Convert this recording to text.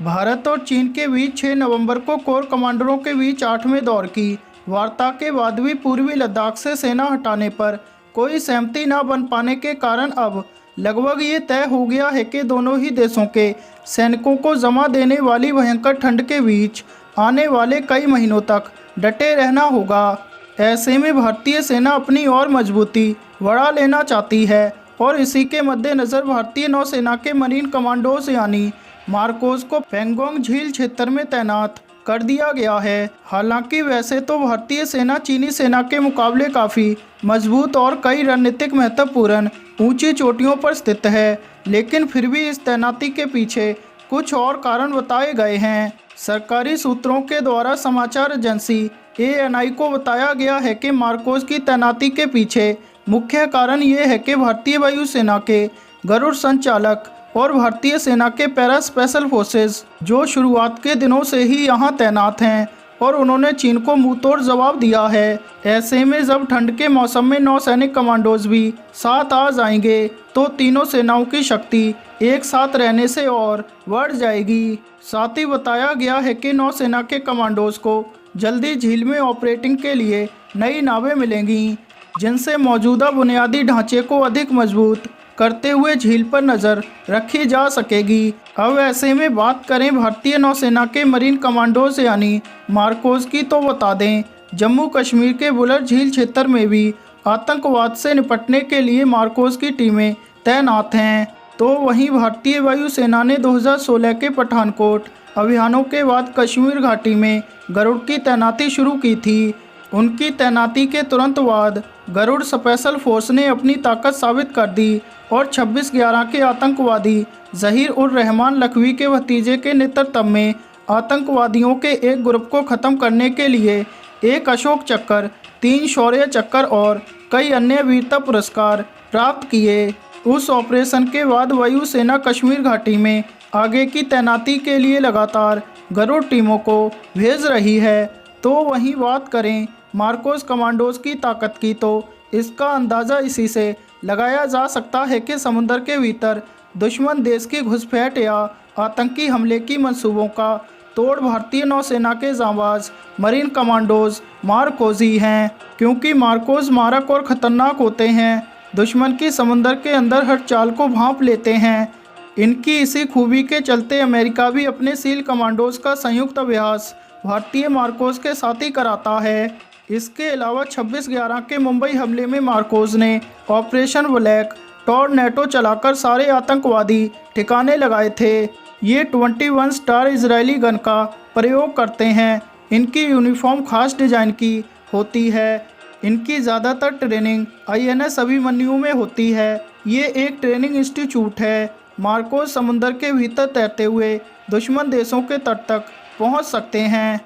भारत और चीन के बीच 6 नवंबर को कोर कमांडरों के बीच 8वें दौर की वार्ता के बाद भी पूर्वी लद्दाख से सेना हटाने पर कोई सहमति न बन पाने के कारण अब लगभग ये तय हो गया है कि दोनों ही देशों के सैनिकों को जमा देने वाली भयंकर ठंड के बीच आने वाले कई महीनों तक डटे रहना होगा। ऐसे में भारतीय सेना अपनी और मजबूती बढ़ा लेना चाहती है और इसी के मद्देनज़र भारतीय नौसेना के मरीन कमांडोज यानी मार्कोस को पैंगोंग झील क्षेत्र में तैनात कर दिया गया है। हालांकि वैसे तो भारतीय सेना चीनी सेना के मुकाबले काफ़ी मजबूत और कई रणनीतिक महत्वपूर्ण ऊंची चोटियों पर स्थित है, लेकिन फिर भी इस तैनाती के पीछे कुछ और कारण बताए गए हैं। सरकारी सूत्रों के द्वारा समाचार एजेंसी ANI को बताया गया है कि मार्कोस की तैनाती के पीछे मुख्य कारण ये है कि भारतीय वायुसेना के गरुड़ संचालक और भारतीय सेना के पैरा स्पेशल फोर्सेस जो शुरुआत के दिनों से ही यहां तैनात हैं और उन्होंने चीन को मुंहतोड़ जवाब दिया है। ऐसे में जब ठंड के मौसम में नौसैनिक कमांडोज भी साथ आ जाएंगे तो तीनों सेनाओं की शक्ति एक साथ रहने से और बढ़ जाएगी। साथ ही बताया गया है कि नौसेना के कमांडोज को जल्दी झील में ऑपरेटिंग के लिए नई नावें मिलेंगी, जिनसे मौजूदा बुनियादी ढांचे को अधिक मजबूत करते हुए झील पर नज़र रखी जा सकेगी। अब ऐसे में बात करें भारतीय नौसेना के मरीन कमांडोज यानी मार्कोस की, तो बता दें जम्मू कश्मीर के बुलर झील क्षेत्र में भी आतंकवाद से निपटने के लिए मार्कोस की टीमें तैनात हैं। तो वहीं भारतीय वायुसेना ने 2016 के पठानकोट अभियानों के बाद कश्मीर घाटी में गरुड़ की तैनाती शुरू की थी। उनकी तैनाती के तुरंत बाद गरुड़ स्पेशल फोर्स ने अपनी ताकत साबित कर दी और 26/11 के आतंकवादी ज़हीर उर रहमान लखवी के भतीजे के नेतृत्व में आतंकवादियों के एक ग्रुप को ख़त्म करने के लिए एक अशोक चक्र, 3 शौर्य चक्र और कई अन्य वीरता पुरस्कार प्राप्त किए। उस ऑपरेशन के बाद वायुसेना कश्मीर घाटी में आगे की तैनाती के लिए लगातार गरुड़ टीमों को भेज रही है। तो वहीं बात करें मार्कोस कमांडोज की ताकत की, तो इसका अंदाज़ा इसी से लगाया जा सकता है कि समुद्र के भीतर दुश्मन देश की घुसपैठ या आतंकी हमले की मंसूबों का तोड़ भारतीय नौसेना के जांबाज मरीन कमांडोज मार्कोस ही हैं, क्योंकि मार्कोस मारक और ख़तरनाक होते हैं। दुश्मन की समुद्र के अंदर हर चाल को भांप लेते हैं। इनकी इसी खूबी के चलते अमेरिका भी अपने सील कमांडोज का संयुक्त अभ्यास भारतीय मार्कोस के साथ ही कराता है। इसके अलावा 26/11 के मुंबई हमले में मार्कोस ने ऑपरेशन ब्लैक टॉर्नेडो चलाकर सारे आतंकवादी ठिकाने लगाए थे। ये 21 स्टार इजरायली गन का प्रयोग करते हैं। इनकी यूनिफॉर्म खास डिजाइन की होती है। इनकी ज़्यादातर ट्रेनिंग INS अभिमन्यु में होती है। ये एक ट्रेनिंग इंस्टीट्यूट है। मार्कोस समुद्र के भीतर तैरते हुए दुश्मन देशों के तट तक पहुंच सकते हैं।